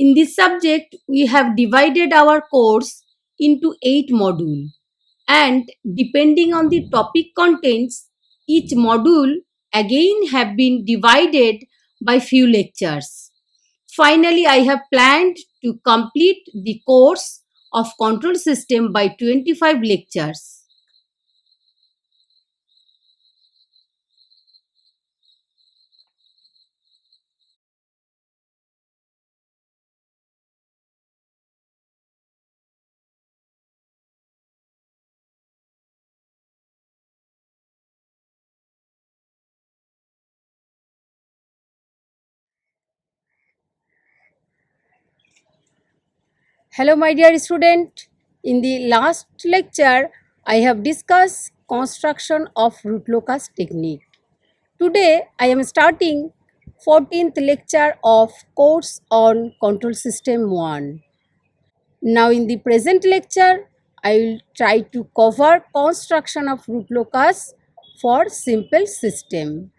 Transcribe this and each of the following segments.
In this subject, we have divided our course into 8 modules, and depending on the topic contents, each module again have been divided by few lectures. Finally, I have planned to complete the course of control system by 25 lectures. Hello, my dear student. In the last lecture, I have discussed construction of root locus technique. Today, I am starting 14th lecture of course on control system 1. Now, in the present lecture, I will try to cover construction of root locus for simple system.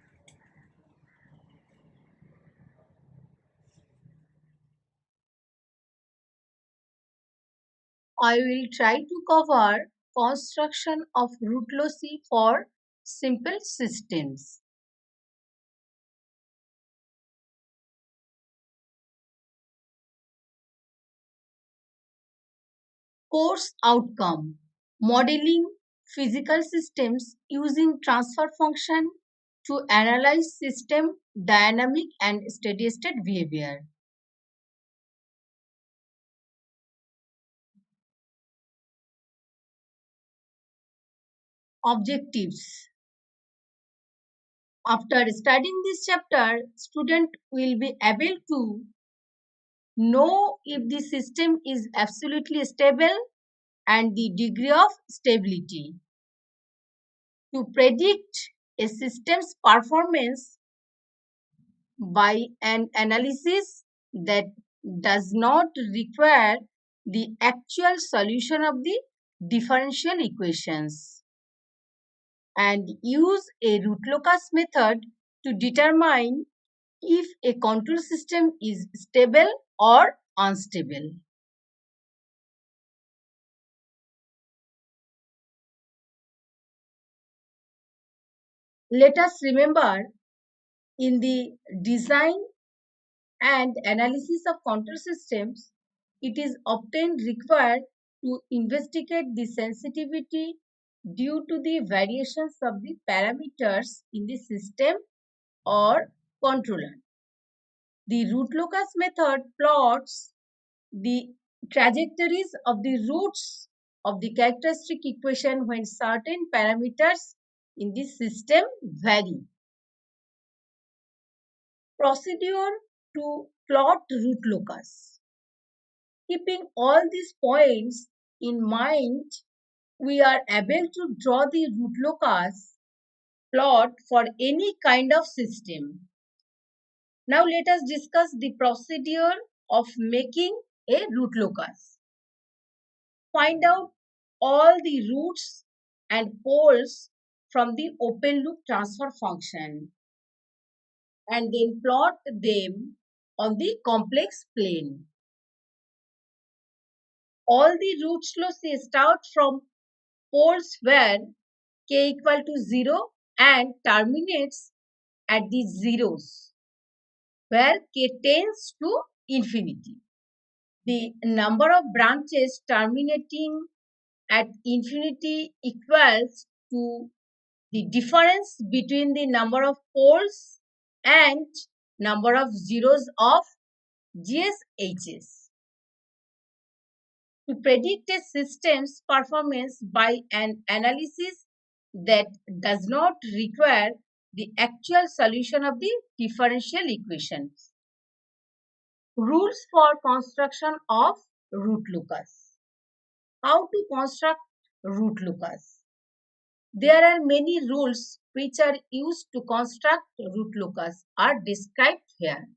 I will try to cover construction of root loci for simple systems. Course outcome: modeling physical systems using transfer function to analyze system dynamic and steady state behavior. Objectives: after studying this chapter, student will be able to know if the system is absolutely stable and the degree of stability. To predict a system's performance by an analysis that does not require the actual solution of the differential equations, and use a root locus method to determine if a control system is stable or unstable. Let us remember, in the design and analysis of control systems, it is often required to investigate the sensitivity due to the variations of the parameters in the system or controller. The root locus method plots the trajectories of the roots of the characteristic equation when certain parameters in the system vary. Procedure to plot root locus. Keeping all these points in mind, we are able to draw the root locus plot for any kind of system. Now let us discuss the procedure of making a root locus. Find out all the roots and poles from the open loop transfer function and then plot them on the complex plane. All the roots loci start from poles where k equal to 0 and terminates at the zeros where k tends to infinity. The number of branches terminating at infinity equals to the difference between the number of poles and number of zeros of GSHS. To predict a system's performance by an analysis that does not require the actual solution of the differential equations. Rules for construction of root locus. How to construct root locus? There are many rules which are used to construct root locus are described here.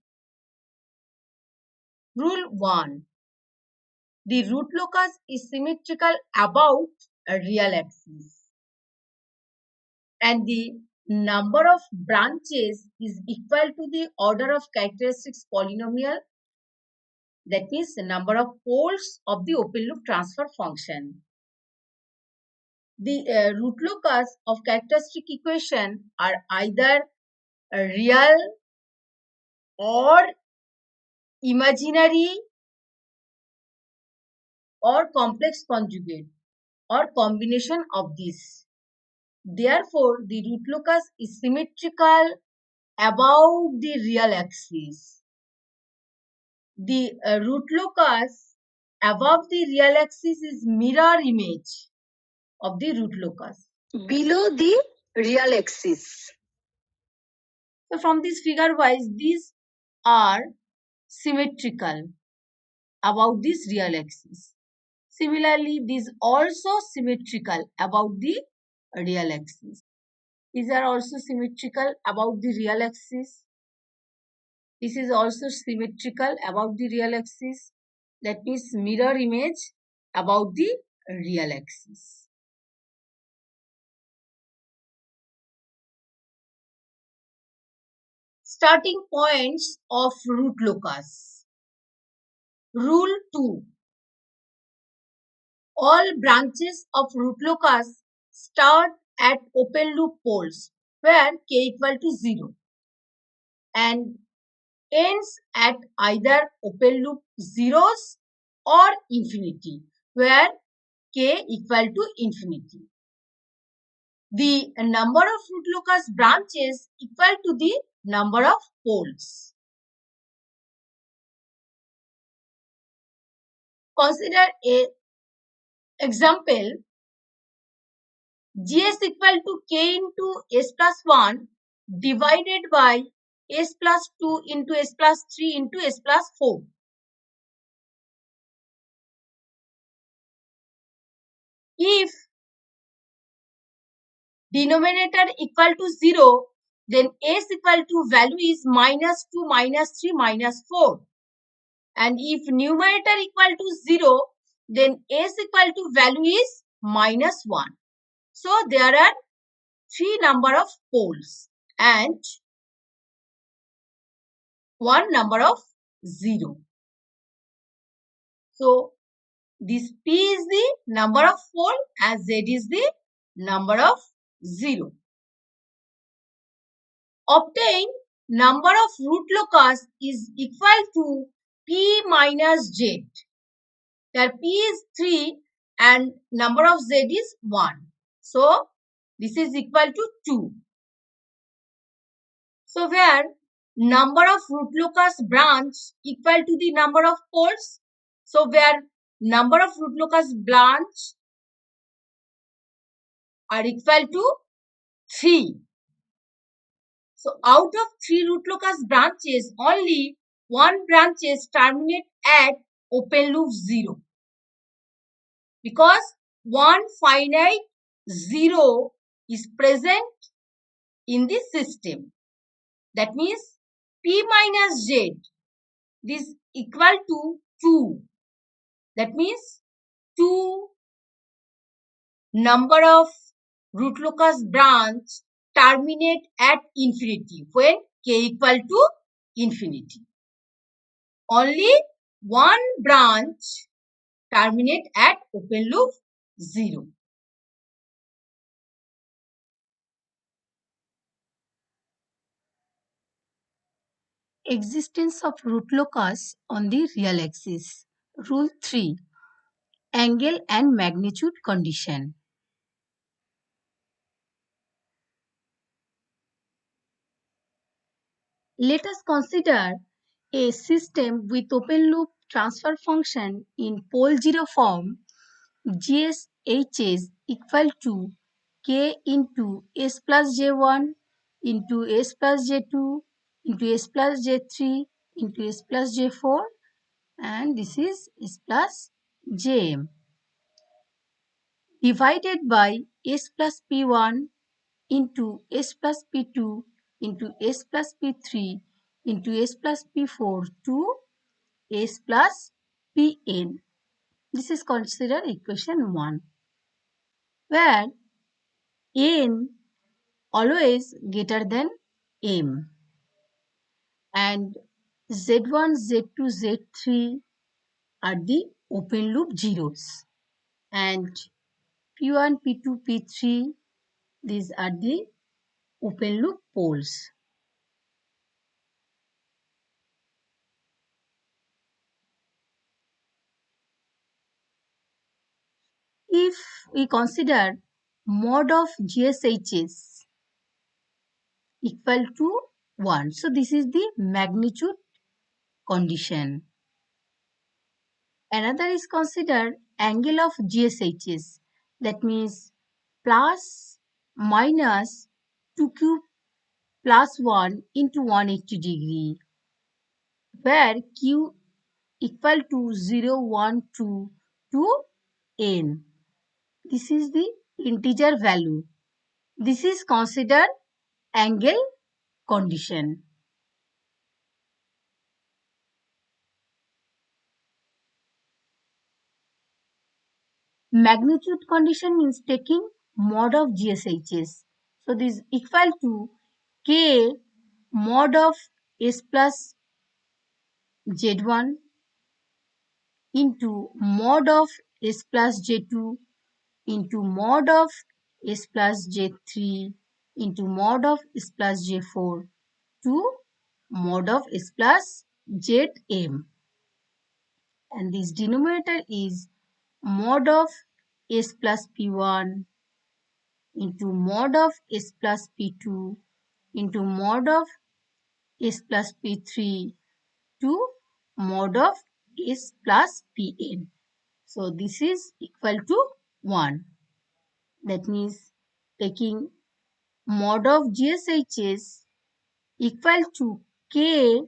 Rule 1. The root locus is symmetrical about a real axis and the number of branches is equal to the order of characteristics polynomial That means the number of poles of the open loop transfer function. The root locus of characteristic equation are either real or imaginary or complex conjugate or combination of these. Therefore, the root locus is symmetrical about the real axis. The root locus above the real axis is mirror image of the root locus below the real axis. So from this figure wise, these are symmetrical about this real axis. Similarly, these also symmetrical about the real axis. These are also symmetrical about the real axis. This is also symmetrical about the real axis. That means mirror image about the real axis. Starting points of root locus. Rule 2. All branches of root locus start at open loop poles where k equal to 0 and ends at either open loop zeros or infinity where k equal to infinity. The number of root locus branches equal to the number of poles. Consider a example. Gs equal to k into s plus 1 divided by s plus 2 into s plus 3 into s plus 4. If denominator equal to 0, then s equal to value is minus 2, minus 3, minus 4. And if numerator equal to 0, then s equal to value is minus 1. So there are 3 number of poles and 1 number of 0. So this p is the number of pole and z is the number of 0. Obtain number of root locus is equal to p minus z. There p is 3 and number of z is 1. So this is equal to 2. So where number of root locus branch equal to the number of poles. So where number of root locus branch are equal to 3. So out of 3 root locus branches, only 1 branches terminate at open loop 0. Because one finite 0 is present in the system. That means p minus z is equal to 2. That means 2 number of root locus branch terminate at infinity when k equal to infinity. Only one branch terminate at open loop 0. Existence of root locus on the real axis. Rule 3. Angle and magnitude condition. Let us consider a system with open loop transfer function in pole 0 form. Gs Hs equal to k into s plus j1 into s plus j2 into s plus j3 into s plus j4 and this is s plus jm divided by s plus p1 into s plus p2 into s plus p3 into s plus p4 to s plus pn. This is considered equation 1 where n always greater than m and z1, z2, z3 are the open loop zeros, and P1, P2, P3, these are the open loop poles. If we consider mod of GSHs equal to 1, so this is the magnitude condition. Another is considered angle of GSHs, that means plus minus 2q plus 1 into 180 degree, where q equal to 0, 1, 2 to n. This is the integer value. This is considered angle condition. Magnitude condition means taking mod of GSHs. So this is equal to K mod of S plus Z1 into mod of S plus J2 into mod of S plus J3 into mod of S plus J4 to mod of S plus Zm. And this denominator is mod of S plus P1 into mod of S plus P2 into mod of S plus P3 to mod of S plus Pn. So this is equal to 1. That means taking mod of GSHs equal to K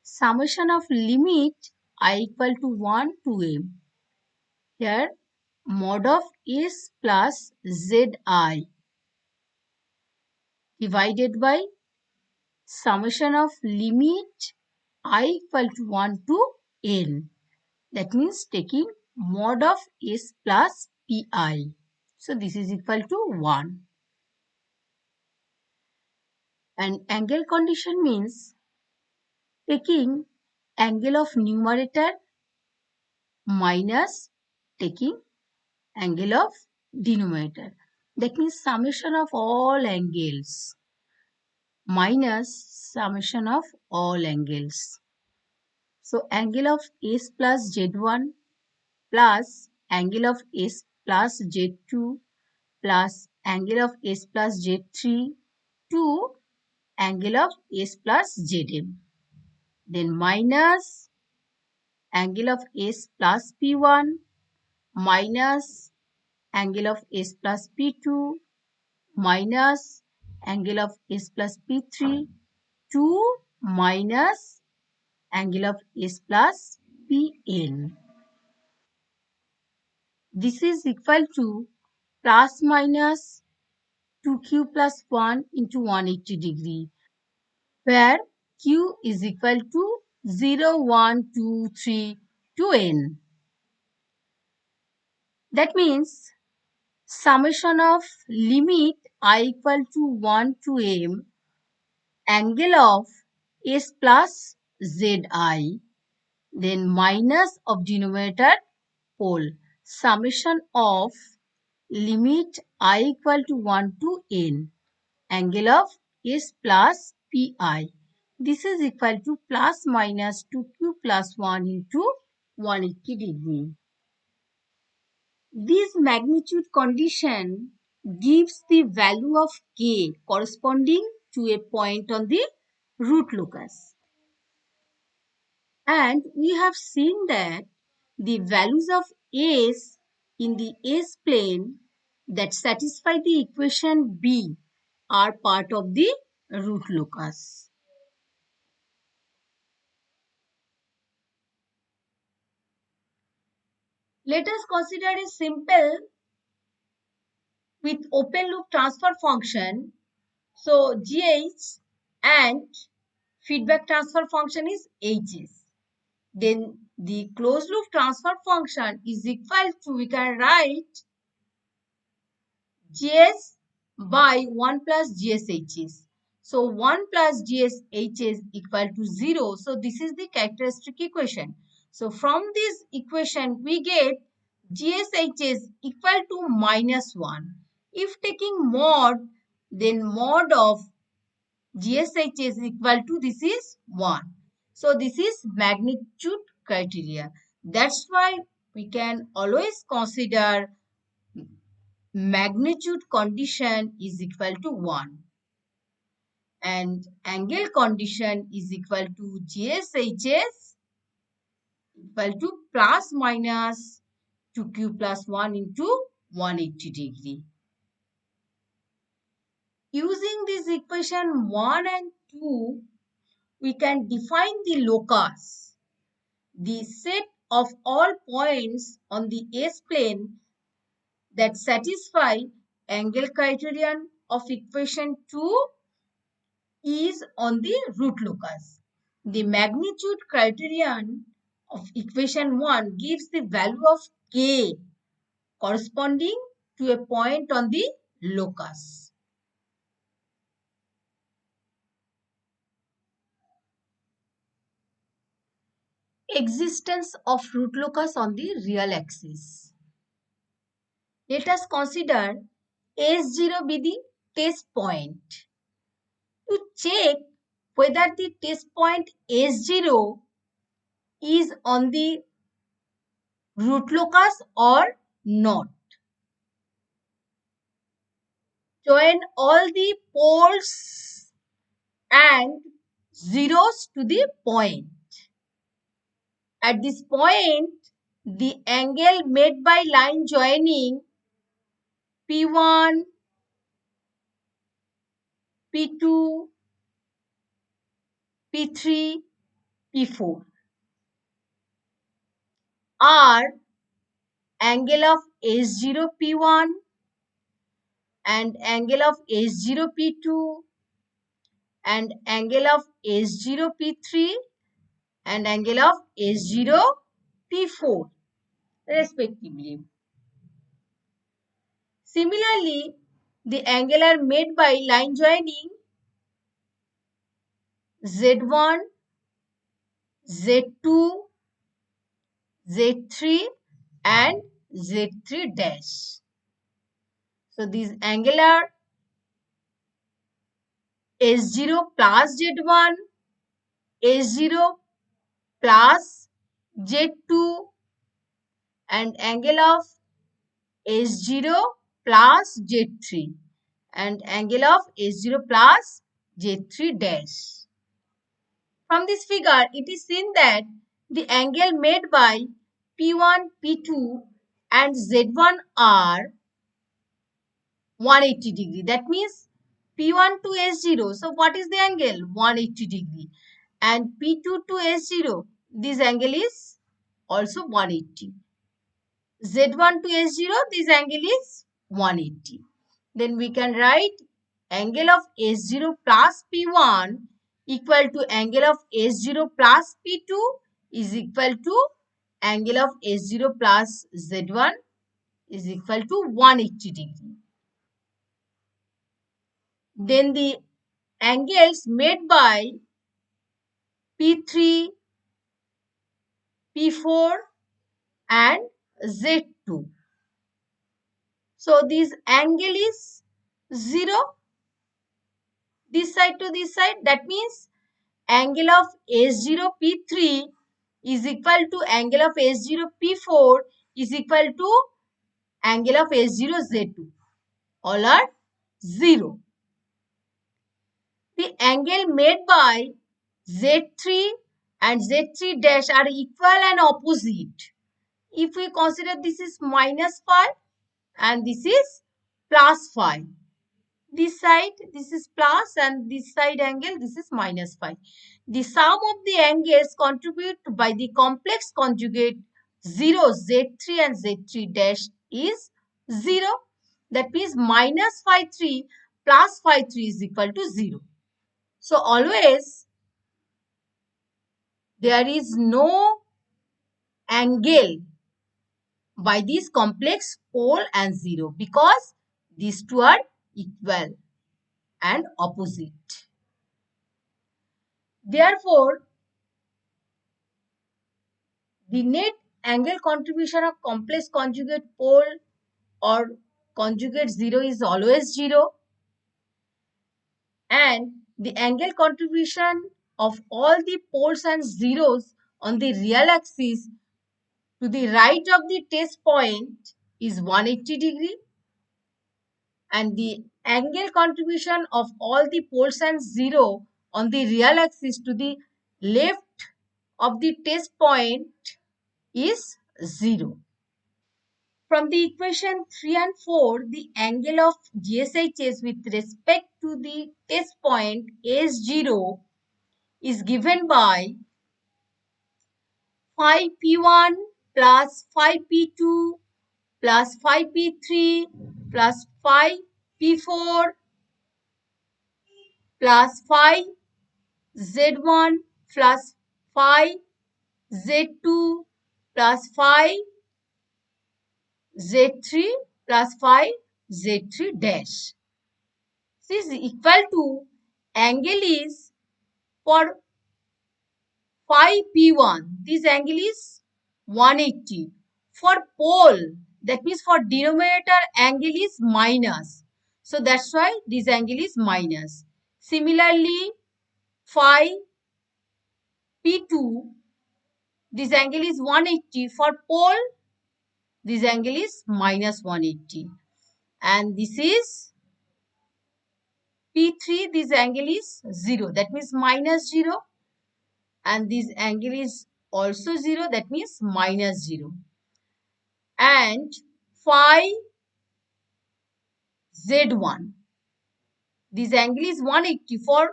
summation of limit I equal to 1 to m. Here mod of S plus Zi divided by summation of limit I equal to 1 to n. That means taking mod of S plus Pi. So this is equal to 1. And angle condition means taking angle of numerator minus taking angle of denominator. That means summation of all angles minus summation of all angles. So angle of S plus Z1 plus angle of S plus Z2 plus angle of S plus Z3 to angle of S plus Zm. Then minus angle of S plus P1 minus angle of S plus P2 minus angle of S plus P3 to minus angle of S plus Pn. This is equal to plus minus 2q plus 1 into 180 degree, where q is equal to 0, 1, 2, 3 to n. That means summation of limit I equal to 1 to m angle of S plus Zi, then minus of denominator pole, summation of limit I equal to 1 to n angle of S plus Pi. This is equal to plus minus 2q plus 1 into 180 degree. This magnitude condition gives the value of k corresponding to a point on the root locus. And we have seen that the values of s in the s plane that satisfy the equation B are part of the root locus. Let us consider a simple with open loop transfer function. So GH and feedback transfer function is HS. Then the closed loop transfer function is equal to, we can write GS by 1 plus GSHs. So 1 plus GSHs equal to 0. So this is the characteristic equation. So from this equation, we get GSHS equal to -1. If taking mod, then mod of GSH is equal to this is 1. So this is magnitude criteria. That's why we can always consider magnitude condition is equal to 1 and angle condition is equal to GSHS equal to plus minus 2q plus 1 into 180 degree. Using this equation 1 and 2, we can define the locus, the set of all points on the S-plane that satisfy angle criterion of equation 2 is on the root locus. The magnitude criterion of equation 1 gives the value of k corresponding to a point on the locus. Existence of root locus on the real axis. Let us consider S0 be the test point. To check whether the test point S0 is on the root locus or not. Join all the poles and zeros to the point. At this point, the angle made by line joining P1, P2, P3, P4 are angle of S0 P1 and angle of S0 P2 and angle of S0 P3 and angle of S0 P4 respectively. Similarly, the angle are made by line joining Z1, Z2, Z3 and Z3 dash. So these angle are S0 plus Z1, S0 plus Z2 and angle of S0 plus Z3 and angle of S0 plus Z3 dash. From this figure, it is seen that the angle made by P1, P2 and Z1 are 180 degree. That means P1 to S0. So what is the angle? 180 degree. And P2 to S0. This angle is also 180. Z1 to S0. This angle is 180. Then we can write angle of S0 plus P1 equal to angle of S0 plus P2 is equal to angle of S0 plus Z1 is equal to 180 degree. Then the angles made by P3, P4 and Z2. So this angle is 0 this side to this side. That means angle of S0 P3 is equal to angle of S0 P4 is equal to angle of S0 Z2. All are 0. The angle made by Z3 and Z3 dash are equal and opposite. If we consider this is minus phi and this is plus phi. This side, this is plus and this side angle, this is minus phi. The sum of the angles contribute by the complex conjugate 0, Z3 and Z3 dash is 0. That means minus phi 3 plus phi 3 is equal to 0. So always there is no angle by this complex pole and 0 because these two are equal and opposite. The net angle contribution of complex conjugate pole or conjugate zero is always zero, and the angle contribution of all the poles and zeros on the real axis to the right of the test point is 180 degree, and the angle contribution of all the poles and zero on the real axis to the left of the test point is 0. From the equation 3 and 4, the angle of GSHS with respect to the test point S0 is given by phi P1 plus phi P2 plus phi P3 plus phi P4 plus phi Z1 plus phi Z2 plus phi Z3 plus phi Z3 dash. This is equal to angle is for phi P1. This angle is 180. For pole, that means for denominator, angle is minus. So that's why this angle is minus. Similarly, phi P2, this angle is 180. For pole, this angle is minus 180. And this is P3, this angle is 0. That means minus 0. And this angle is also 0. That means minus 0. And phi Z1. This angle is 180 for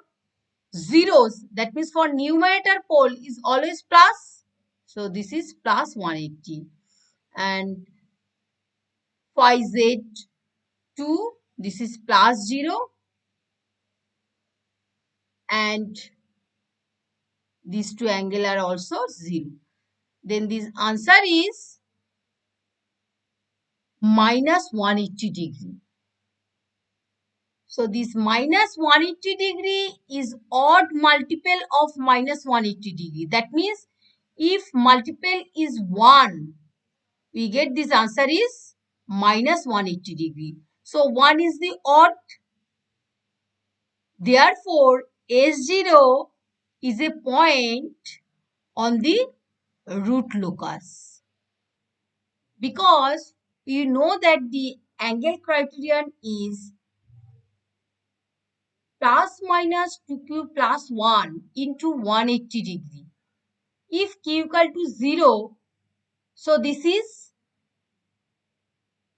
zeros. That means for numerator pole is always plus. So this is plus 180. And phi Z2, this is plus 0. And these two angles are also 0. Then this answer is minus 180 degree. So this minus 180 degree is odd multiple of minus 180 degree. That means if multiple is 1, we get this answer is minus 180 degree. So 1 is the odd. Therefore, S0 is a point on the root locus. Because you know that the angle criterion is plus minus 2q plus 1 into 180 degree. If q equal to 0, so this is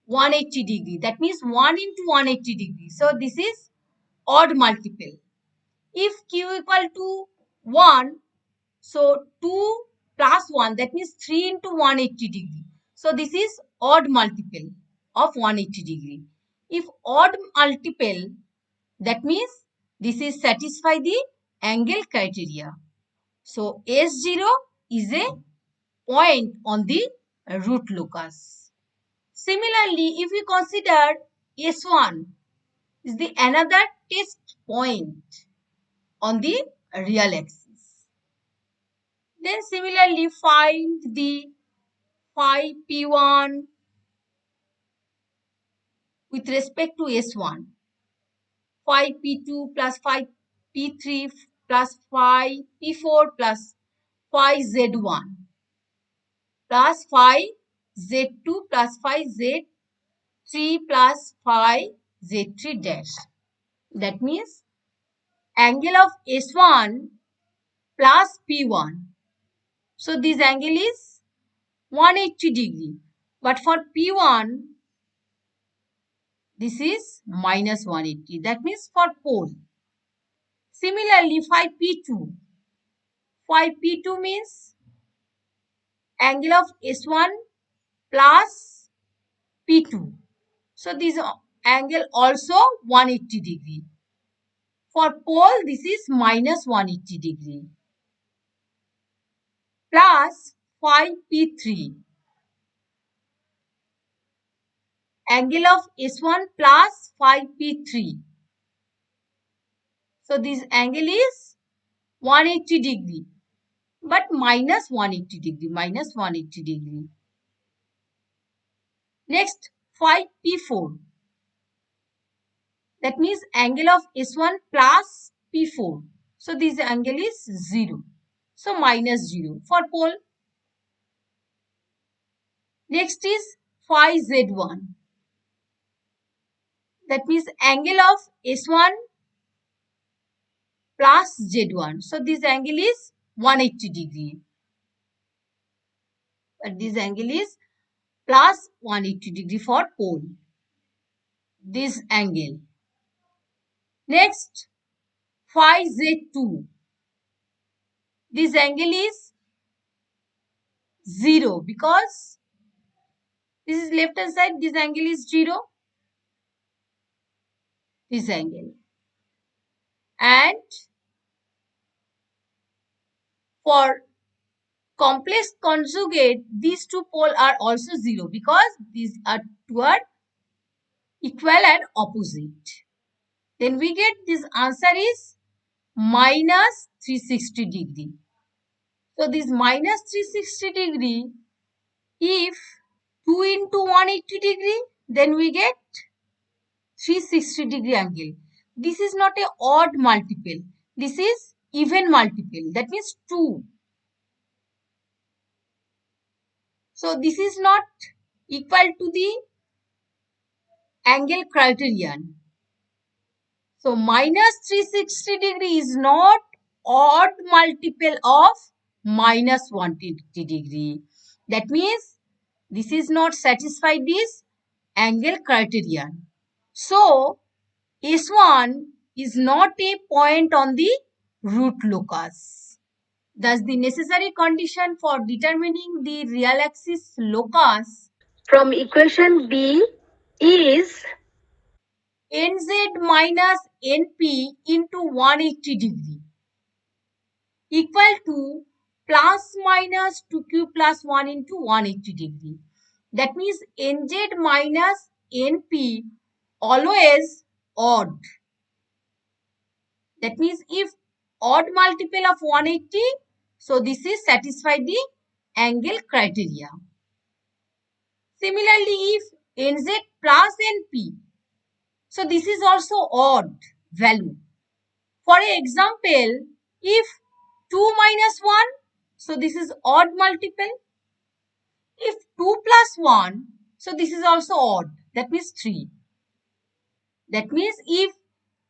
180 degree. That means 1 into 180 degree. So this is odd multiple. If q equal to 1, so 2 plus 1, that means 3 into 180 degree. So this is odd multiple of 180 degree. If odd multiple, that means this is satisfy the angle criteria. So S0 is a point on the root locus. Similarly, if we consider S1 is the another test point on the real axis. Then similarly find the phi P1 with respect to S1. Phi P2 plus phi P3 plus phi P4 plus phi Z1 plus phi Z2 plus phi Z3 plus phi Z3 dash. That means angle of S1 plus P1. So this angle is 180 degree. But for P1, this is minus 180. That means for pole. Similarly, phi P2. Phi P2 means angle of S1 plus P2. So this angle also 180 degree. For pole, this is minus 180 degree. Plus phi P3. Angle of S1 plus phi P3. So this angle is 180 degree. but minus 180 degree, minus 180 degree. Next, phi P4. That means angle of S1 plus P4. So this angle is 0. So minus 0 for pole. Next is phi Z1. That means angle of S1 plus Z1. So this angle is 180 degree. But this angle is plus 180 degree for pole. This angle. Next, phi Z2. This angle is 0 because this is left hand side. This angle is 0. This angle. And for complex conjugate, these two poles are also 0 because these are toward equal and opposite. Then we get this answer is minus 360 degree. So this minus 360 degree, if 2 into 180 degree, then we get 360 degree angle. This is not a odd multiple. This is even multiple. That means 2. So this is not equal to the angle criterion. So minus 360 degree is not odd multiple of minus 180 degree. That means this is not satisfied this angle criterion. So S1 is not a point on the root locus. Thus the necessary condition for determining the real axis locus from equation B is NZ minus NP into 180 degree equal to plus minus 2q plus 1 into 180 degree. That means NZ minus NP always odd. That means if odd multiple of 180, so this is satisfied the angle criteria. Similarly, if NZ plus NP, so this is also odd value. For example, if 2 minus 1, so this is odd multiple. If 2 plus 1, so this is also odd. That means 3. That means if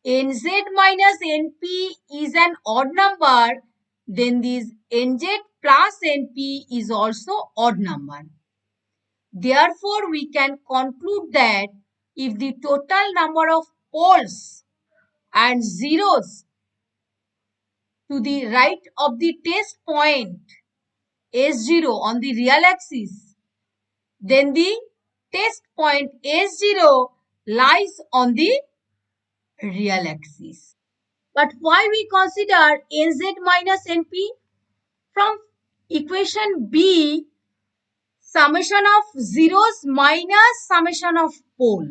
NZ minus NP is an odd number, then this NZ plus NP is also odd number. Therefore, we can conclude that if the total number of poles and zeros to the right of the test point S0 on the real axis, then the test point S0 lies on the real axis. But why we consider NZ minus NP? From equation B, summation of zeros minus summation of pole.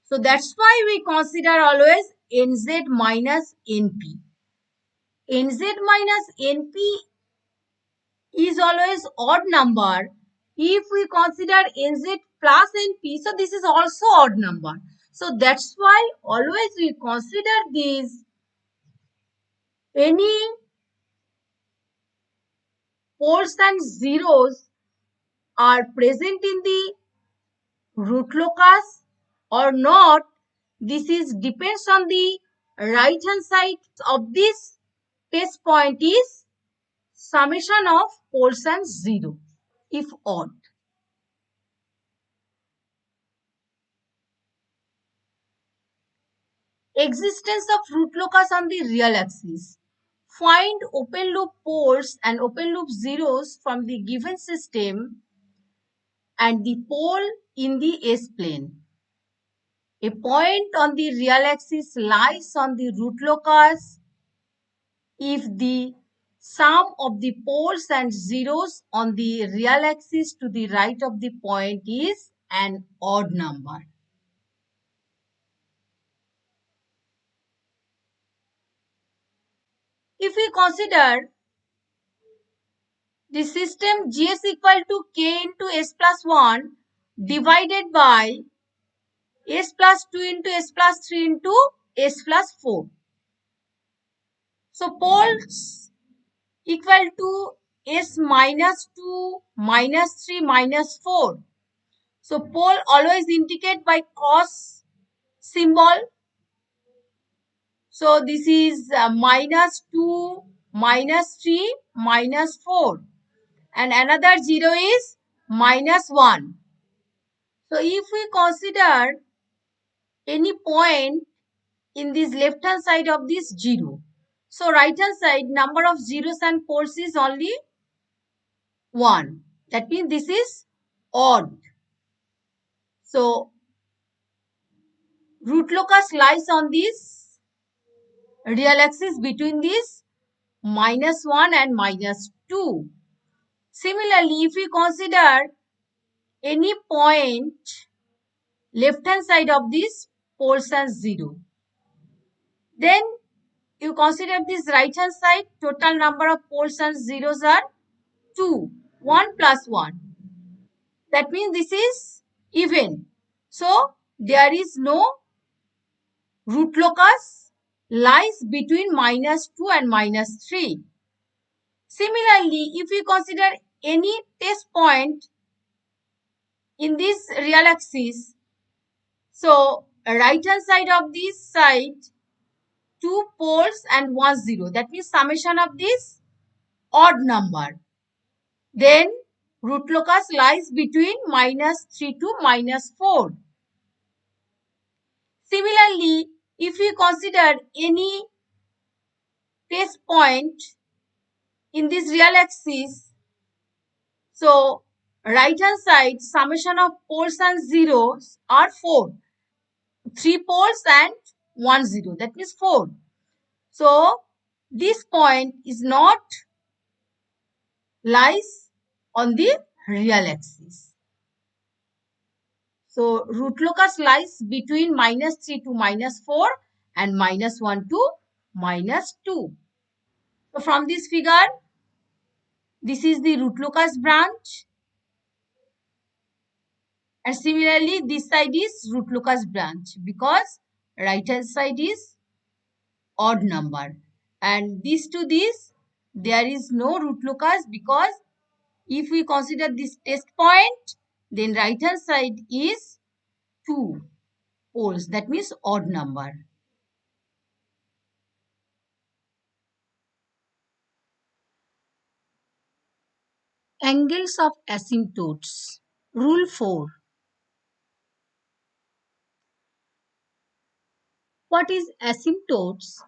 So that's why we consider always NZ minus NP. NZ minus NP is always odd number. If we consider NZ plus NP, so this is also odd number. So that's why always we consider these any poles and zeros are present in the root locus or not. This is depends on the right hand side of this test point is summation of poles and zero if odd. Existence of root locus on the real axis. Find open loop poles and open loop zeros from the given system and the pole in the S-plane. A point on the real axis lies on the root locus if the sum of the poles and zeros on the real axis to the right of the point is an odd number. If we consider The system Gs equal to K into S plus 1 divided by S plus 2 into S plus 3 into S plus 4. So poles equal to S minus 2 minus 3 minus 4. So pole always indicate by cos symbol. So this is minus 2 minus 3 minus 4 and another 0 is minus 1. So if we consider any point in this left hand side of this 0. So right hand side number of zeros and poles is only 1. That means this is odd. So root locus lies on this real axis between this minus 1 and minus 2. Similarly, if we consider any point left hand side of this poles as 0, then you consider this right hand side, total number of poles and zeros are 2, 1 plus 1. That means this is even. So there is no root locus lies between minus 2 and minus 3. Similarly, if we consider any test point in this real axis, so right hand side of this side, 2 poles and 1 0. That means summation of this odd number. Then root locus lies between minus 3 to minus 4. Similarly, if we consider any test point in this real axis, so right hand side summation of poles and zeros are 4. 3 poles and 1 0. That means 4. So this point is not lies on the real axis. So root locus lies between minus 3 to minus 4 and minus 1 to minus 2. So from this figure, this is the root locus branch. And similarly, this side is root locus branch because right hand side is odd number. And this to this, there is no root locus because if we consider this test point, then right hand side is 2 poles. That means odd number. Angles of asymptotes. Rule 4. What is asymptotes?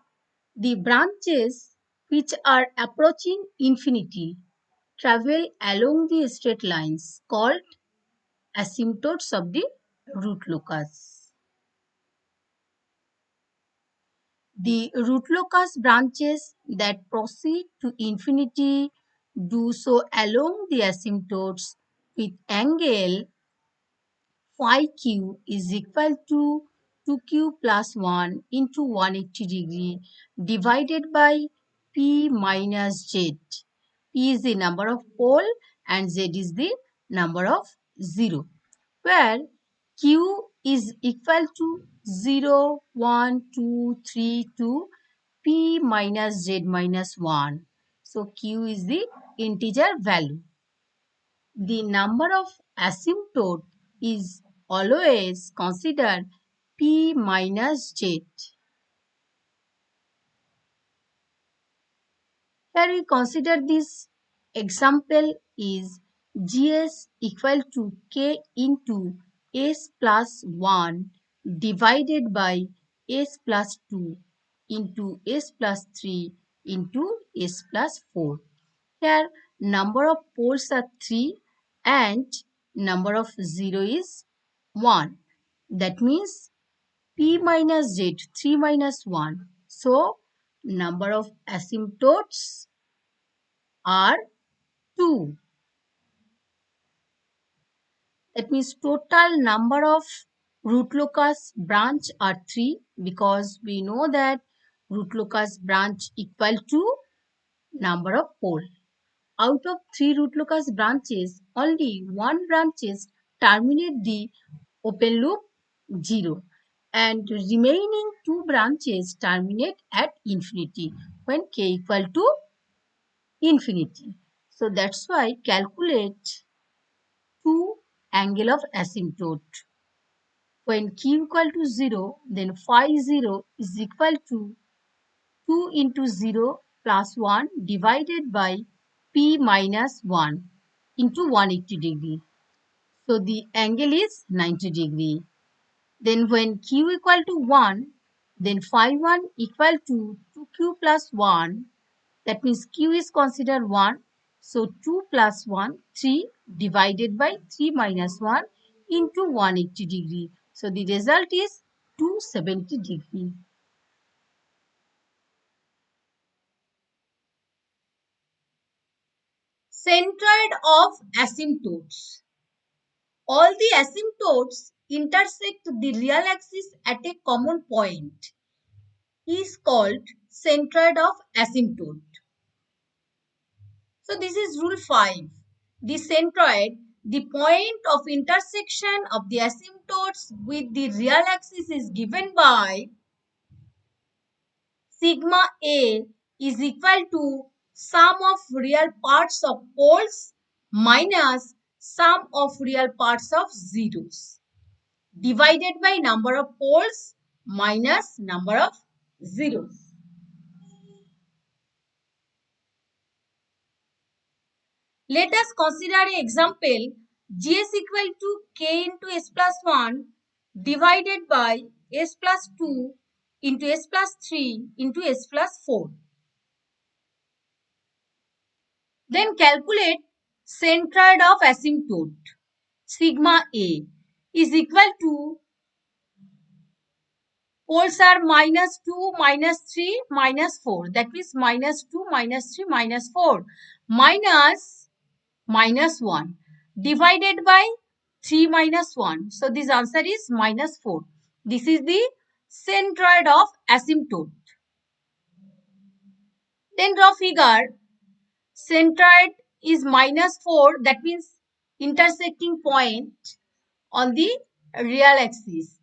The branches which are approaching infinity travel along the straight lines called asymptotes of the root locus. The root locus branches that proceed to infinity do so along the asymptotes with angle phi q is equal to 2q plus 1 into 180 degree divided by p minus z. P is the number of pole and z is the number of 0, where q is equal to 0, 1, 2, 3 to p minus z minus 1. So q is the integer value. The number of asymptote is always considered p minus z. Here we consider this example is Gs equal to k into s plus 1 divided by s plus 2 into s plus 3 into s plus 4. Here number of poles are 3 and number of 0 is 1. That means p minus z, 3 minus 1. So number of asymptotes are 2. That means total number of root locus branch are 3 because we know that root locus branch equal to number of pole. Out of 3 root locus branches, only one branches terminate the open loop 0 and remaining 2 branches terminate at infinity when k equal to infinity. So that's why calculate 2 angle of asymptote. When q equal to 0, then phi 0 is equal to 2 into 0 plus 1 divided by p minus 1 into 180 degree. So the angle is 90 degree. Then when q equal to 1, then phi 1 equal to 2q plus 1. That means q is considered 1. So 2 plus 1, 3 divided by 3 minus 1 into 180 degree. So the result is 270 degree. Centroid of asymptotes. All the asymptotes intersect the real axis at a common point is called centroid of asymptote. So this is rule 5. The centroid, the point of intersection of the asymptotes with the real axis is given by sigma A is equal to sum of real parts of poles minus sum of real parts of zeros divided by number of poles minus number of zeros. Let us consider an example Gs equal to k into s plus 1 divided by s plus 2 into s plus 3 into s plus 4. Then calculate centroid of asymptote. Sigma A is equal to poles are minus 2, minus 3, minus 4. That means minus 2, minus 3, minus 4 minus 1 divided by 3 minus 1. So this answer is minus 4. This is the centroid of asymptote. Then draw figure. Centroid is minus 4. That means intersecting point on the real axis.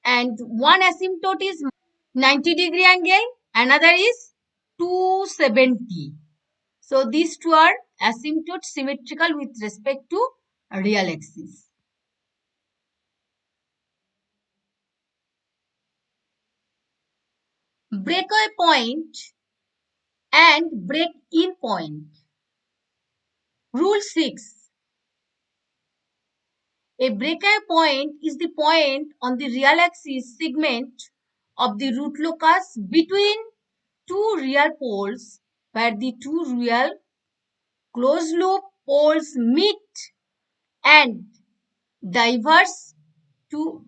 And one asymptote is 90 degree angle. Another is 270. So these two are asymptotes symmetrical with respect to real axis. Breakaway point and break-in point. Rule 6. A breakaway point is the point on the real axis segment of the root locus between two real poles where the two real closed loop poles meet and diverge to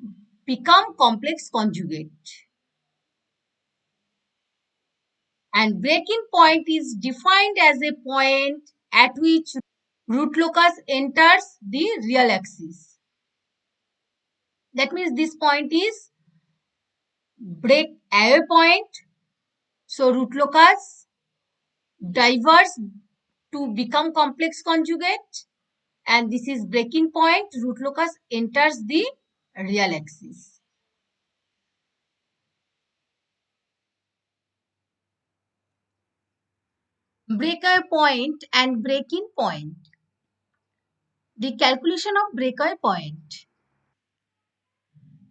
become complex conjugate. And break-in point is defined as a point at which root locus enters the real axis. That means this point is break away point. So root locus diverge to become complex conjugate, and this is break-in point. Root locus enters the real axis. Breakaway point and break-in point. The calculation of breakaway point.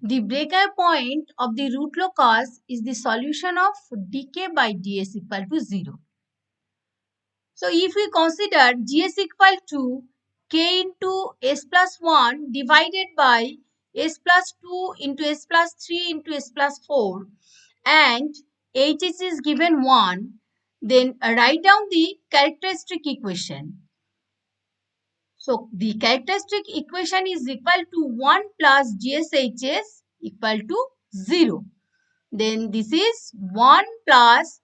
The breakaway point of the root locus is the solution of dk by ds equal to 0. So if we consider gs equal to k into s plus 1 divided by s plus 2 into s plus 3 into s plus 4 and hs is given 1, then write down the characteristic equation. So the characteristic equation is equal to 1 plus GSHS equal to 0. Then this is 1 plus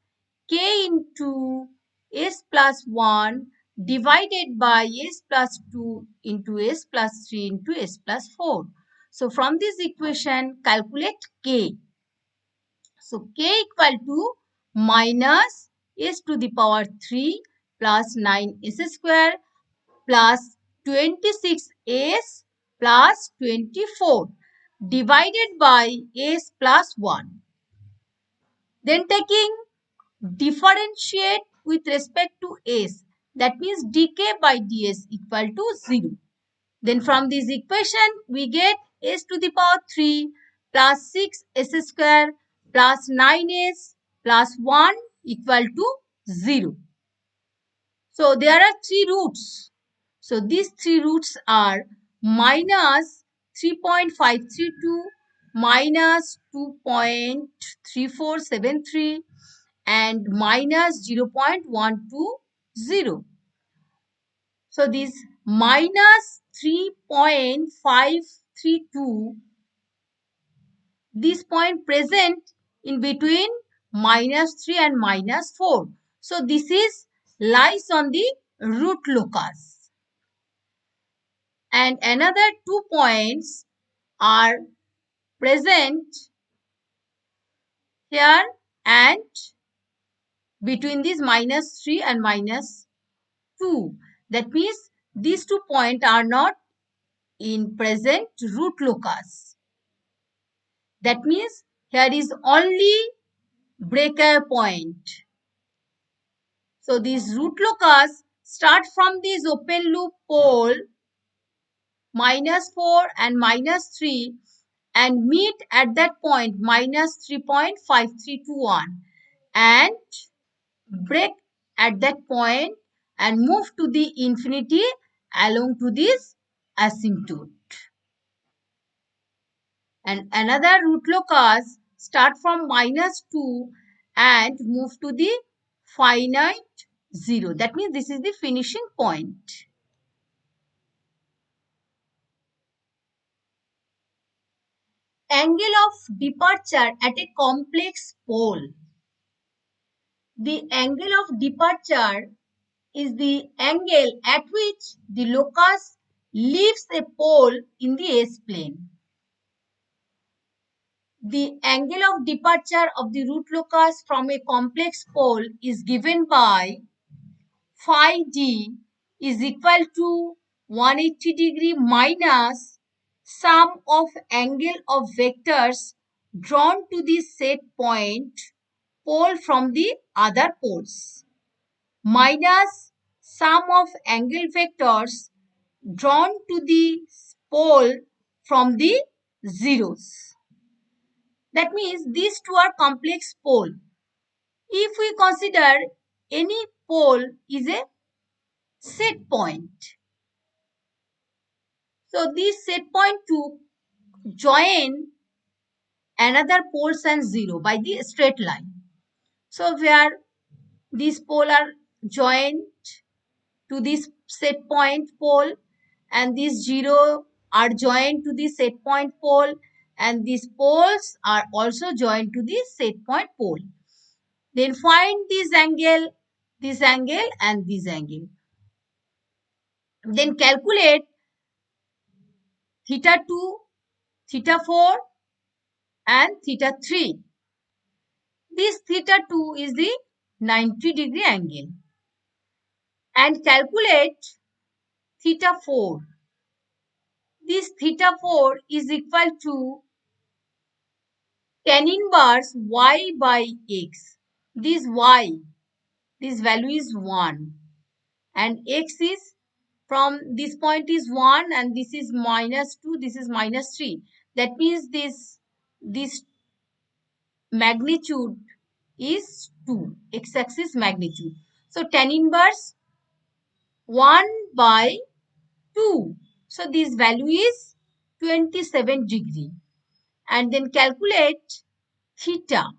k into s plus 1 divided by s plus 2 into s plus 3 into s plus 4. So from this equation, calculate k. So k equal to minus s to the power 3 plus 9s square plus 26s plus 24 divided by s plus 1. Then taking differentiate with respect to s, that means dk by ds equal to 0. Then from this equation we get s to the power 3 plus 6s square plus 9s plus 1 equal to 0. So there are three roots. So these three roots are minus 3.532, minus 2.3473 and minus 0.120. So this minus 3.532, this point present in between minus 3 and minus 4. So this is lies on the root locus. And another 2 points are present here and between this minus 3 and minus 2. That means these 2 points are not in present root locus. That means here is only breaker point. So these root locus start from this open loop pole minus 4 and minus 3 and meet at that point minus 3.5321 and break at that point and move to the infinity along to this asymptote. And another root locus start from minus 2 and move to the finite 0. That means this is the finishing point. Angle of departure at a complex pole. The angle of departure is the angle at which the locus leaves a pole in the S-plane. The angle of departure of the root locus from a complex pole is given by phi d is equal to 180 degree minus sum of angle of vectors drawn to the set point pole from the other poles minus sum of angle vectors drawn to the pole from the zeros. That means these two are complex pole. If we consider any pole is a set point, so this set point to join another poles and zero by the straight line. So where these pole are joined to this set point pole and these zero are joined to the set point pole and these poles are also joined to the set point pole. Then find this angle and this angle. Then calculate theta 2, theta 4 and theta 3. This theta 2 is the 90 degree angle. And calculate theta 4. This theta 4 is equal to tan inverse y by x. This y, this value is 1 and x is from this point is 1 and this is minus 2, this is minus 3. That means this magnitude is 2, x-axis magnitude. So tan inverse 1 by 2. So this value is 27 degree. And then calculate theta.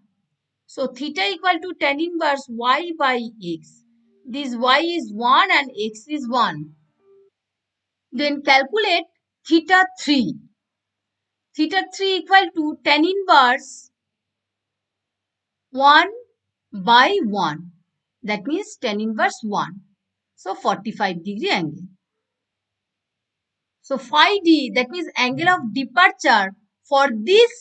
So theta equal to tan inverse y by x. This y is 1 and x is 1. Then calculate theta 3. Theta 3 equal to tan inverse 1 by 1. That means tan inverse 1. So 45 degree angle. So phi d, that means angle of departure for this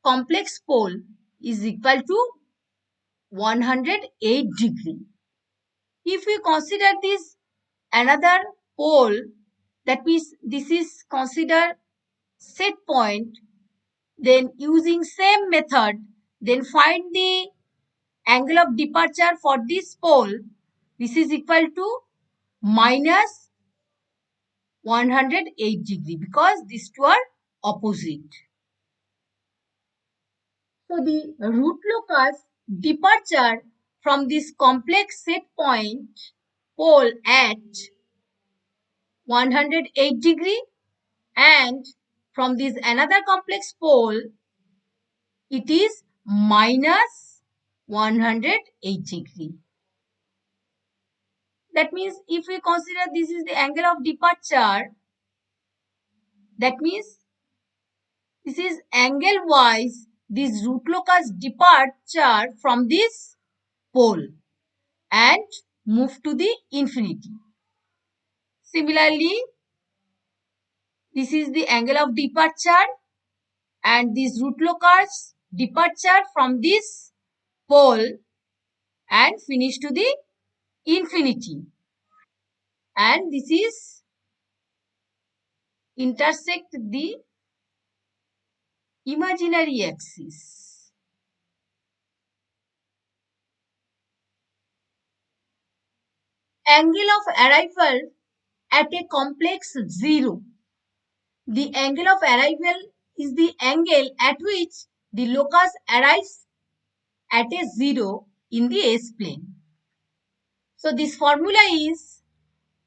complex pole is equal to 108 degree. If we consider this another pole, that means this is considered set point, then using same method, then find the angle of departure for this pole. This is equal to minus 108 degree because these two are opposite. So the root locus departure from this complex set point pole at 108 degree, and from this another complex pole it is minus 108 degree. That means if we consider this is the angle of departure, that means this is angle wise this root locus departure from this pole and move to the infinity. Similarly, this is the angle of departure and this root locus departure from this pole and finish to the infinity. And this is intersect the imaginary axis. Angle of arrival at a complex zero. The angle of arrival is the angle at which the locus arrives at a zero in the S-plane. So this formula is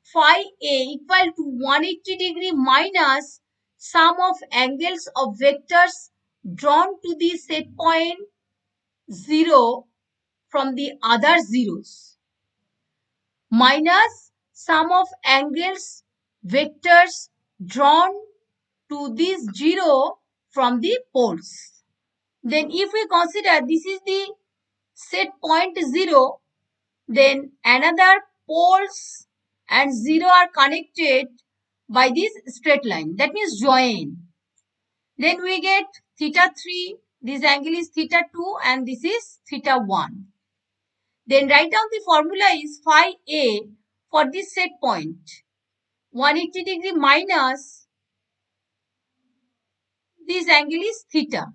phi A equal to 180 degree minus sum of angles of vectors drawn to the set point 0 from the other zeros minus sum of angles vectors drawn to this 0 from the poles. Then if we consider this is the set point 0, then another poles and 0 are connected by this straight line. That means join. Then we get theta 3, this angle is theta 2 and this is theta 1. Then write down the formula is phi A for this set point. 180 degree minus this angle is theta.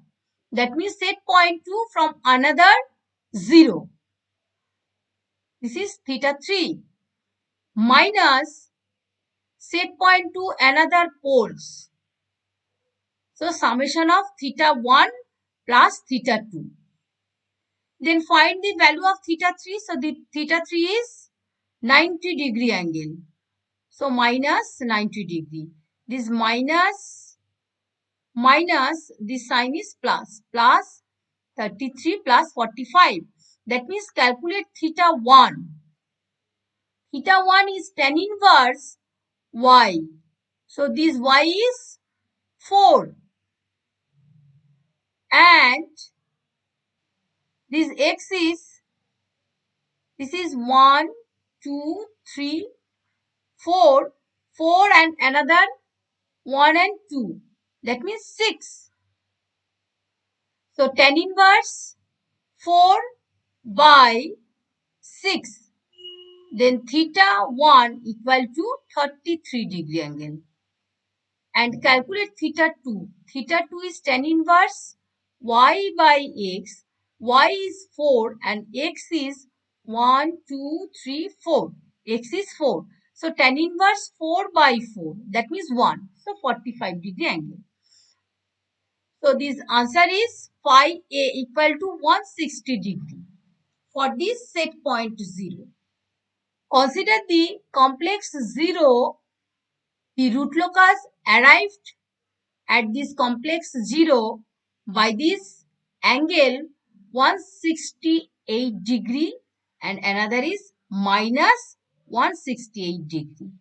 That means set point 2 from another 0. This is theta 3 minus set point to another poles. So summation of theta 1 plus theta 2. Then find the value of theta 3. So the theta 3 is 90 degree angle. So minus 90 degree. This minus this sign is plus. Plus 33 plus 45. That means calculate theta 1. Theta 1 is tan inverse y. So this y is 4. And this x is, this is 1, 2, 3, 4. 4 and another 1 and 2. That means 6. So tan inverse 4 by 6. Then theta 1 equal to 33 degree angle. And calculate theta 2. Theta 2 is tan inverse y by x. Y is 4 and x is 1, 2, 3, 4. X is 4. So tan inverse 4 by 4. That means 1. So 45 degree angle. So this answer is phi A equal to 160 degree for this set point 0. Consider the complex 0. The root locus arrived at this complex 0 by this angle 168 degree and another is minus 168 degree.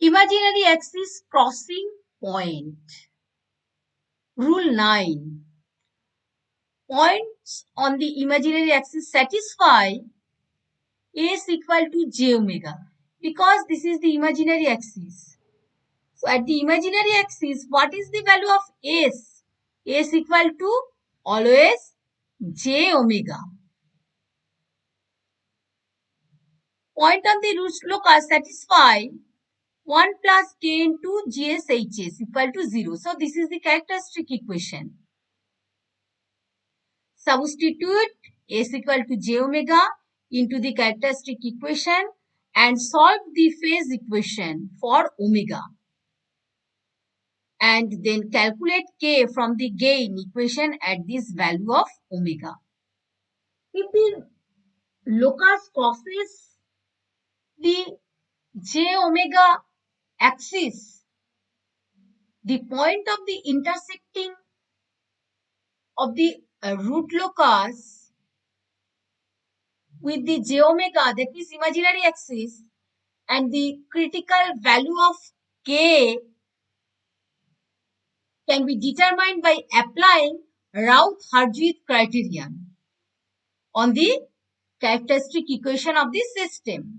Imaginary axis crossing point. Rule 9. Points on the imaginary axis satisfy S equal to j omega because this is the imaginary axis. So at the imaginary axis, what is the value of S? S equal to always j omega. Point on the root locus satisfy 1 plus k into GSHS equal to 0. So this is the characteristic equation. Substitute S equal to j omega into the characteristic equation and solve the phase equation for omega. And then calculate k from the gain equation at this value of omega. If the locus crosses the j omega axis, the point of the intersecting of the root locus with the j omega, that is imaginary axis, and the critical value of k can be determined by applying Routh-Hartright criterion on the characteristic equation of the system.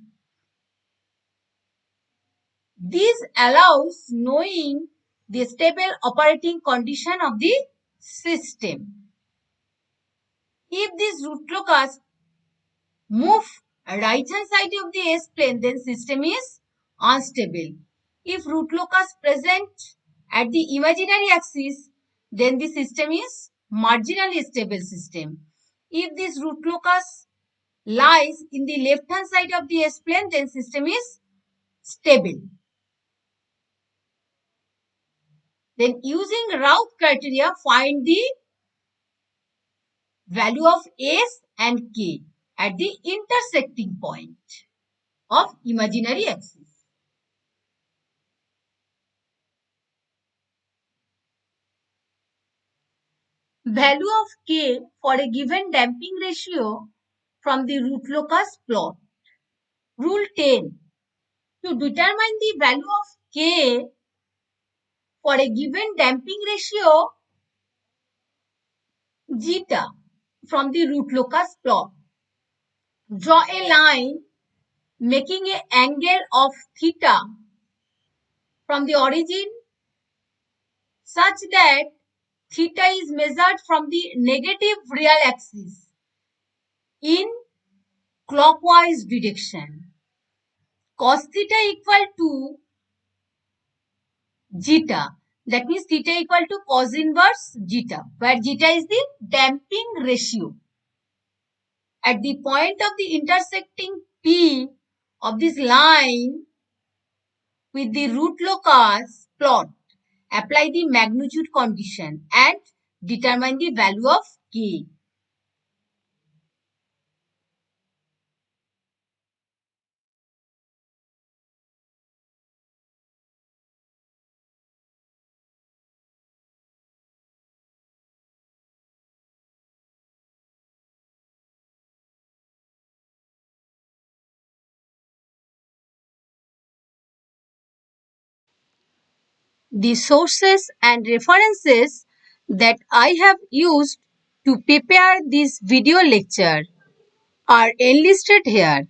This allows knowing the stable operating condition of the system. If this root locus move right hand side of the S plane, then system is unstable. If root locus present at the imaginary axis, then the system is marginally stable system. If this root locus lies in the left hand side of the S plane, then system is stable. Then using Routh criteria, find the value of S and K at the intersecting point of imaginary axis. Value of K for a given damping ratio from the root locus plot. Rule 10. To determine the value of K for a given damping ratio zeta from the root locus plot, draw a line making an angle of theta from the origin such that theta is measured from the negative real axis in clockwise direction. Cos theta equal to zeta. That means theta equal to cos inverse zeta, where zeta is the damping ratio. At the point of the intersecting P of this line with the root locus plot, apply the magnitude condition and determine the value of K. The sources and references that I have used to prepare this video lecture are enlisted here.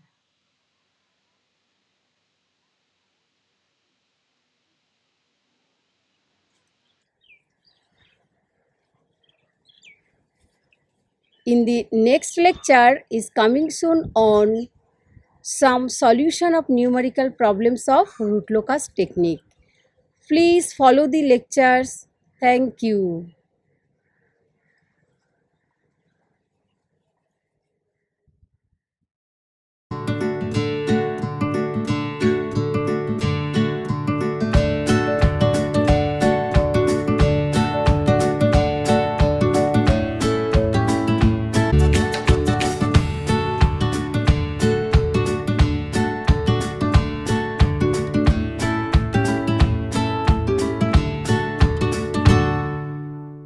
In the next lecture is coming soon on some solution of numerical problems of root locus technique. Please follow the lectures. Thank you.